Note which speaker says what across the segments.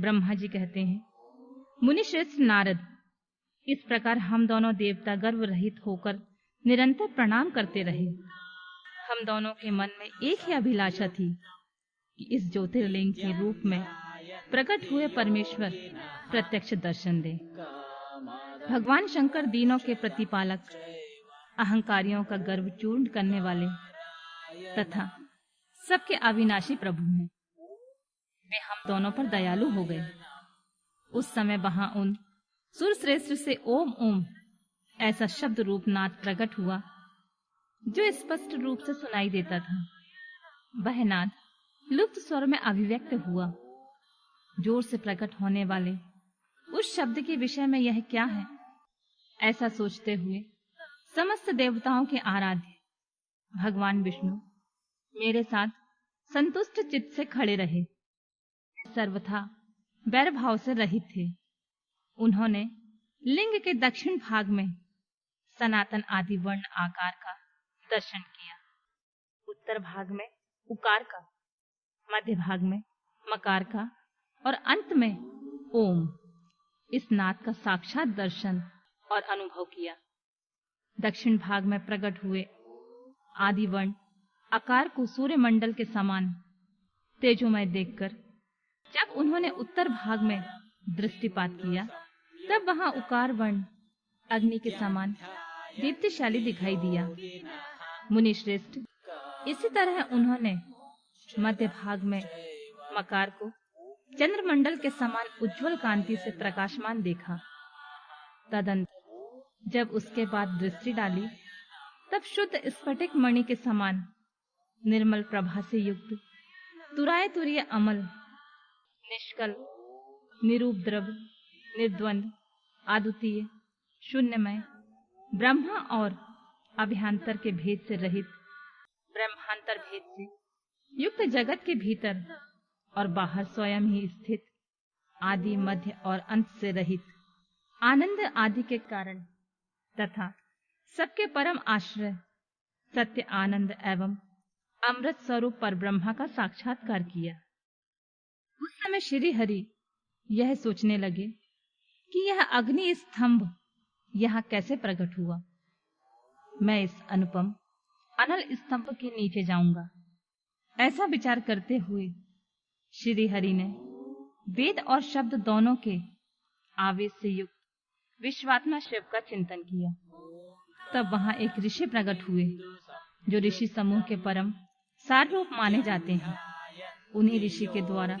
Speaker 1: ब्रह्मा जी कहते हैं, मुनि श्रेष्ठ नारद, इस प्रकार हम दोनों देवता गर्व रहित होकर निरंतर प्रणाम करते रहे। हम दोनों के मन में एक ही अभिलाषा थी कि इस ज्योतिर्लिंग के रूप में प्रकट हुए परमेश्वर प्रत्यक्ष दर्शन दे। भगवान शंकर दीनों के प्रतिपालक, अहंकारियों का गर्व चूर्ण करने वाले तथा सबके अविनाशी प्रभु हैं। वे हम दोनों पर दयालु हो गए। उस समय वहां उन सुर श्रेष्ठ से ओम ओम ऐसा शब्द रूप नाद प्रकट हुआ जो स्पष्ट रूप से सुनाई देता था। वह नाद लुप्त स्वर में अभिव्यक्त हुआ। जोर से प्रकट होने वाले उस शब्द के विषय में यह क्या है, ऐसा सोचते हुए समस्त देवताओं के आराध्य भगवान विष्णु मेरे साथ संतुष्ट चित्त से खड़े रहे। सर्वथा वैर भाव से रहित थे। उन्होंने लिंग के दक्षिण भाग में सनातन आदि वर्ण आकार का दर्शन किया, उत्तर भाग में उकार का, मध्य भाग में मकार का और अंत में ओम इस नाद का साक्षात दर्शन और अनुभव किया। दक्षिण भाग में प्रकट हुए आदि वर्ण आकार को सूर्य मंडल के समान तेजोमय देखकर जब उन्होंने उत्तर भाग में दृष्टिपात किया, तब वहां उकार वर्ण अग्नि के समान दीप्तिशाली दिखाई दिया। मुनि श्रेष्ठ, इसी तरह उन्होंने मध्य भाग में मकार को चंद्रमंडल के समान उज्जवल कांति से प्रकाशमान देखा। तदंतर जब उसके बाद दृष्टि डाली, तब शुद्ध स्फटिक मणि के समान निर्मल प्रभा से युक्त तुराय तुरीय अमल, निष्कल, निरूपद्रव, निर्द्वंद, अद्वितीय, शून्यमय, ब्रह्मा और अभ्यंतर के भेद से रहित, ब्रह्मांतर भेद से युक्त जगत के भीतर और बाहर स्वयं ही स्थित, आदि मध्य और अंत से रहित, आनंद आदि के कारण तथा सबके परम आश्रय सत्य आनंद एवं अमृत स्वरूप परब्रह्मा का साक्षात्कार किया। उस समय श्री हरि यह सोचने लगे कि यह अग्नि स्तंभ यहाँ कैसे प्रकट हुआ। मैं इस अनुपम अनल स्तंभ के नीचे जाऊंगा। ऐसा विचार करते हुए श्री हरि ने वेद और शब्द दोनों के आवेश से युक्त विश्वात्मा शिव का चिंतन किया। तब वहां एक ऋषि प्रकट हुए जो ऋषि समूह के परम सार रूप माने जाते हैं। उन्हीं ऋषि के द्वारा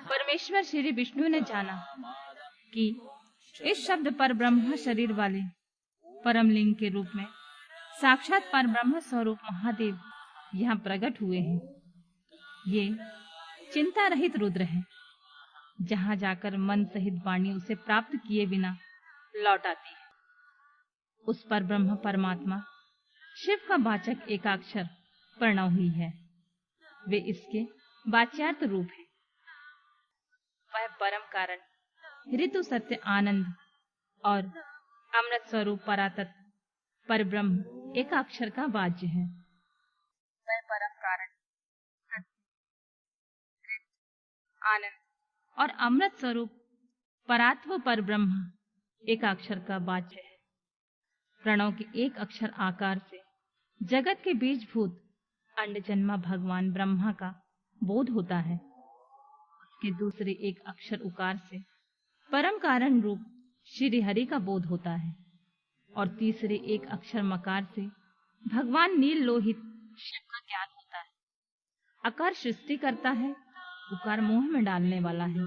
Speaker 1: परमेश्वर श्री विष्णु ने जाना कि इस शब्द पर ब्रह्म शरीर वाले परम लिंग के रूप में साक्षात पर ब्रह्म स्वरूप महादेव यहाँ प्रकट हुए हैं। ये चिंता रहित रुद्र है। जहाँ जाकर मन सहित वाणी उसे प्राप्त किए बिना लौट आती है। उस पर ब्रह्म परमात्मा शिव का वाचक एकाक्षर प्रणव ही है। वे इसके वाच्यार्थ रूप है। वह परम कारण ऋतु सत्य आनंद और अमृत स्वरूप परातत्व पर ब्रह्म एकाक्षर का वाच्य है। वह परम कारण सत्य ऋतु आनंद और अमृत स्वरूप परात्व पर ब्रह्म एकाक्षर का वाच्य है। प्रणव के एक अक्षर आकार से जगत के बीजभूत अंड जन्मा भगवान ब्रह्मा का बोध होता है। उसके दूसरे एक अक्षर उकार से परम कारण रूप श्री हरि का बोध होता है और तीसरे एक अक्षर मकार से भगवान नील लोहित शिव का ज्ञान होता है। अकार सृष्टि करता है, उकार मोह में डालने वाला है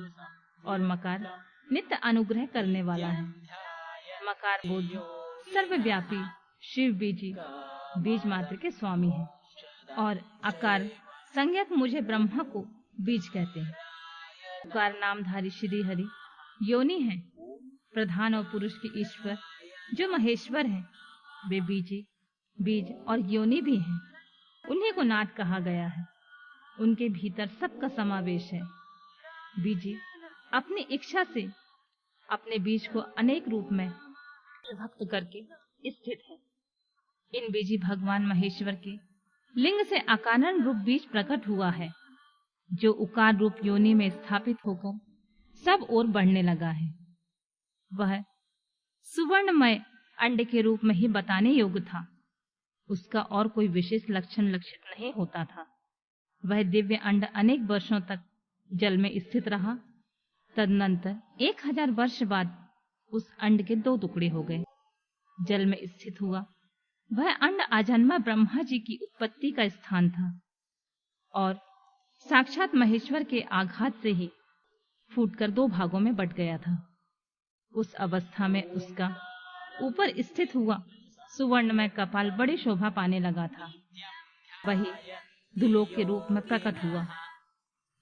Speaker 1: और मकार नित्य अनुग्रह करने वाला है। मकार बोध सर्वव्यापी शिव बीजी बीज मात्र के स्वामी है और अकार संज्ञक मुझे ब्रह्मा को बीज कहते हैं। उकार नामधारी श्री हरि योनि है, प्रधान और पुरुष के ईश्वर जो महेश्वर है। वे बीजी बीज और योनि भी हैं। उन्हीं को नाद कहा गया है। उनके भीतर सबका समावेश है। बीजी अपनी इच्छा से अपने बीज को अनेक रूप में विभक्त करके स्थित है। इन बीजी भगवान महेश्वर के लिंग से अकारण रूप बीज प्रकट हुआ है, जो उकार रूप योनि में स्थापित होकर सब ओर बढ़ने लगा है। वह सुवर्णमय अंड के रूप में ही बताने योग्य था। उसका और कोई विशेष लक्षण लक्षित नहीं होता था। वह दिव्य अंड अनेक वर्षों तक जल में स्थित रहा। तदनंतर 1000 वर्ष बाद उस अंड के 2 टुकड़े हो गए। जल में स्थित हुआ वह अंड आजन्मा ब्रह्मा जी की उत्पत्ति का स्थान था और साक्षात महेश्वर के आघात से ही फूटकर 2 भागों में बट गया था। उस अवस्था में उसका ऊपर स्थित हुआ सुवर्णमय कपाल बड़ी शोभा पाने लगा था। वही दुलोक के रूप में प्रकट हुआ।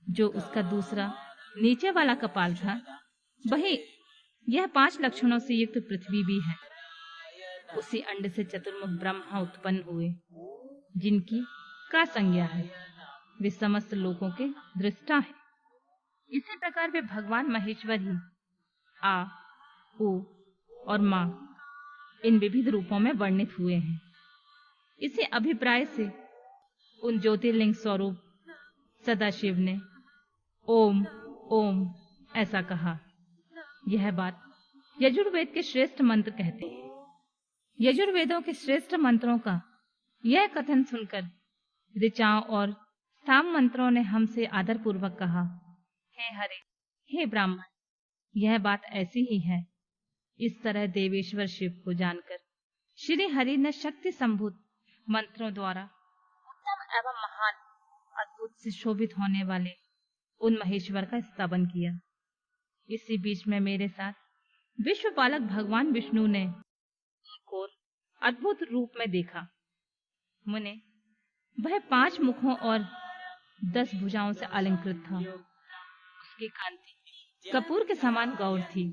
Speaker 1: जो उसका दूसरा नीचे वाला कपाल था, वही यह 5 लक्षणों से युक्त पृथ्वी भी है। उसी अंड से चतुर्मुख ब्रह्मा उत्पन्न हुए, जिनकी का संज्ञा है। वे समस्त लोकों के दृष्टा है। इसी प्रकार वे भगवान महेश्वर ही आ, उ और मां इन विविध रूपों में वर्णित हुए हैं। इसी अभिप्राय से उन ज्योतिर्लिंग स्वरूप सदाशिव ने ओम ओम ऐसा कहा। यह बात यजुर्वेद के श्रेष्ठ मंत्र कहते हैं। यजुर्वेदों के श्रेष्ठ मंत्रों का यह कथन सुनकर ऋचाओं और साम मंत्रों ने हमसे आदर पूर्वक कहा, हे हरे, हे ब्राह्मण, यह बात ऐसी ही है। इस तरह देवेश्वर शिव को जानकर श्री हरि ने शक्ति संभूत मंत्रों द्वारा उत्तम एवं महान अद्भुत से शोभित होने वाले उन महेश्वर का स्तवन किया। इसी बीच में मेरे साथ विश्वपालक भगवान विष्णु ने एक और अद्भुत रूप में देखा। मुने, वह 5 मुखों और 10 भुजाओं से अलंकृत था। उसकी कांति कपूर के समान गौर थी।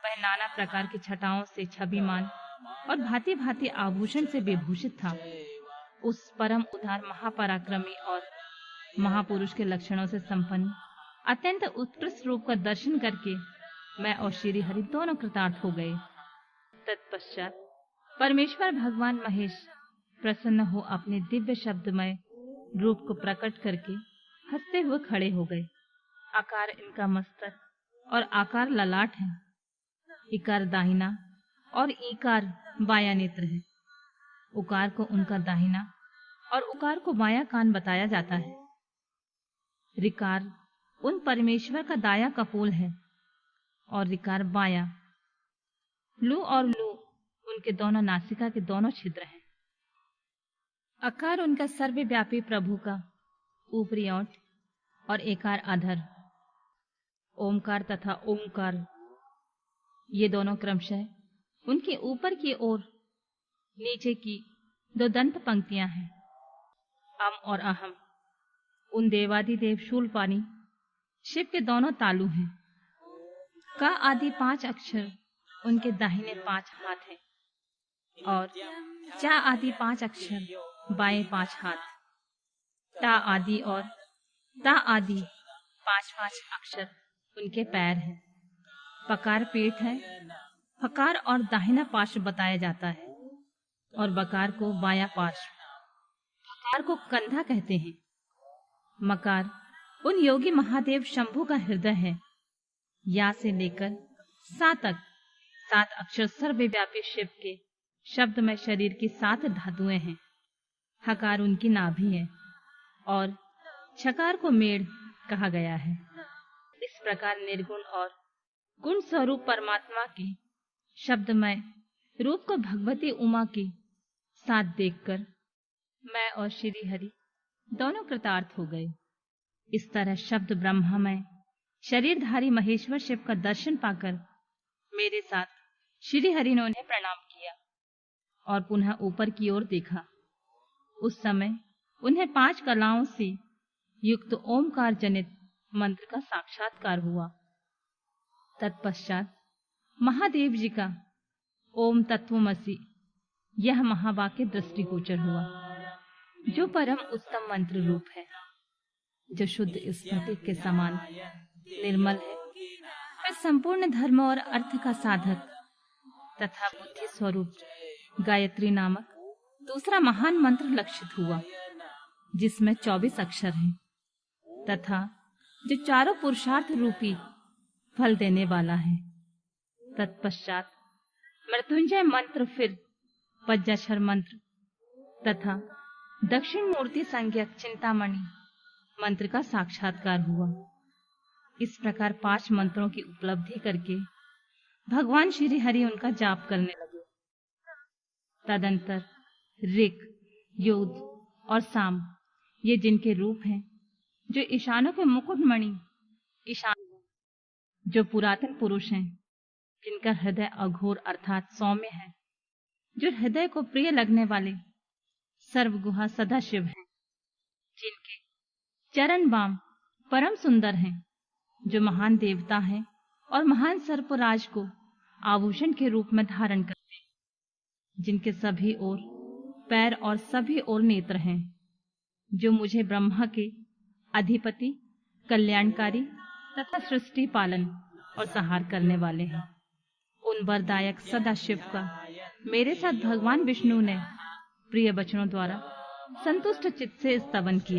Speaker 1: वह नाना प्रकार की छटाओं से छविमान और भांति भांति आभूषण से विभूषित था। उस परम उदार महापराक्रमी और महापुरुष के लक्षणों से संपन्न अत्यंत उत्कृष्ट रूप का दर्शन करके मैं और श्री हरि दोनों कृतार्थ हो गए। तत्पश्चात परमेश्वर भगवान महेश प्रसन्न हो अपने दिव्य शब्दमय रूप को प्रकट करके हंसते हुए खड़े हो गए। आकार इनका मस्तक और आकार ललाट है। इकार दाहिना और ईकार बायां नेत्र है। उकार को उनका दाहिना और उकार को बायां कान बताया जाता है। ऋकार उन परमेश्वर का दायां कपोल है और ऋकार बायां। लू और लू उनके दोनों नासिका के दोनों छिद्र हैं। अकार उनका सर्वव्यापी प्रभु का ऊपरी ओंठ और एकार अधर। ओमकार तथा ओमकार ये दोनों क्रमशः उनके ऊपर की ओर नीचे की 2 दंत पंक्तियां हैं। अम और अहम उन देवादिदेव शूलपाणी शिव के दोनों तालु हैं। का आदि 5 अक्षर उनके दाहिने 5 हाथ हैं और चा आदि 5 अक्षर बाएं 5 हाथ। टा आदि और ता आदि 5-5 अक्षर उनके पैर हैं। पकार पेट है। फकार और दाहिना पार्श्व बताया जाता है और बकार को बायां पार्श्व। फकार को कंधा कहते हैं। मकार उन योगी महादेव शंभु का हृदय है। या से लेकर सा तक 7 अक्षर सर्वव्यापी शिव के शब्द में शरीर की 7 धातुएं हैं। हकार उनकी नाभि है और छकार को मेढ़ कहा गया है। इस प्रकार निर्गुण और गुण स्वरूप परमात्मा के शब्दमय रूप को भगवती उमा के साथ देखकर मैं और श्री हरि दोनों कृतार्थ हो गए। इस तरह शब्द ब्रह्ममय शरीरधारी महेश्वर शिव का दर्शन पाकर मेरे साथ श्री हरि ने उन्हें प्रणाम किया और पुनः ऊपर की ओर देखा। उस समय उन्हें 5 कलाओं से युक्त ओमकार जनित मंत्र का साक्षात्कार हुआ। तत्पश्चात महादेव जी का ओम तत्वमसि यह महावाक्य दृष्टिगोचर हुआ, जो परम उत्तम मंत्र रूप है, जो शुद्ध स्फटिक के समान निर्मल है। फिर संपूर्ण धर्म और अर्थ का साधक तथा बुद्धि स्वरूप गायत्री नामक दूसरा महान मंत्र लक्षित हुआ, जिसमें 24 अक्षर हैं तथा जो चारों पुरुषार्थ रूपी फल देने वाला है। तत्पश्चात मृत्युंजय मंत्र, फिर पंचाक्षर मंत्र तथा दक्षिण मूर्ति संज्ञक चिंतामणि मंत्र का साक्षात्कार हुआ। इस प्रकार 5 मंत्रों की उपलब्धि करके भगवान श्री हरि उनका जाप करने लगे। तदंतर ऋक, योद और साम, ये जिनके रूप हैं, जो ईशानों के मुकुटमणि ईशान, जो पुरातन पुरुष हैं, जिनका हृदय अघोर अर्थात सौम्य है, जो हृदय को प्रिय लगने वाले सर्वगुहा सदाशिव हैं, जिनके चरण बाम परम सुंदर हैं, जो महान देवता हैं और महान सर्पराज को आभूषण के रूप में धारण करते हैं, जिनके सभी ओर पैर और सभी ओर नेत्र हैं, जो मुझे ब्रह्मा के अधिपति, कल्याणकारी तथा सृष्टि पालन और संहार करने वाले हैं, उन वरदायक सदाशिव का मेरे साथ भगवान विष्णु ने प्रिय वचनों द्वारा संतुष्ट चित्त से स्तवन किया।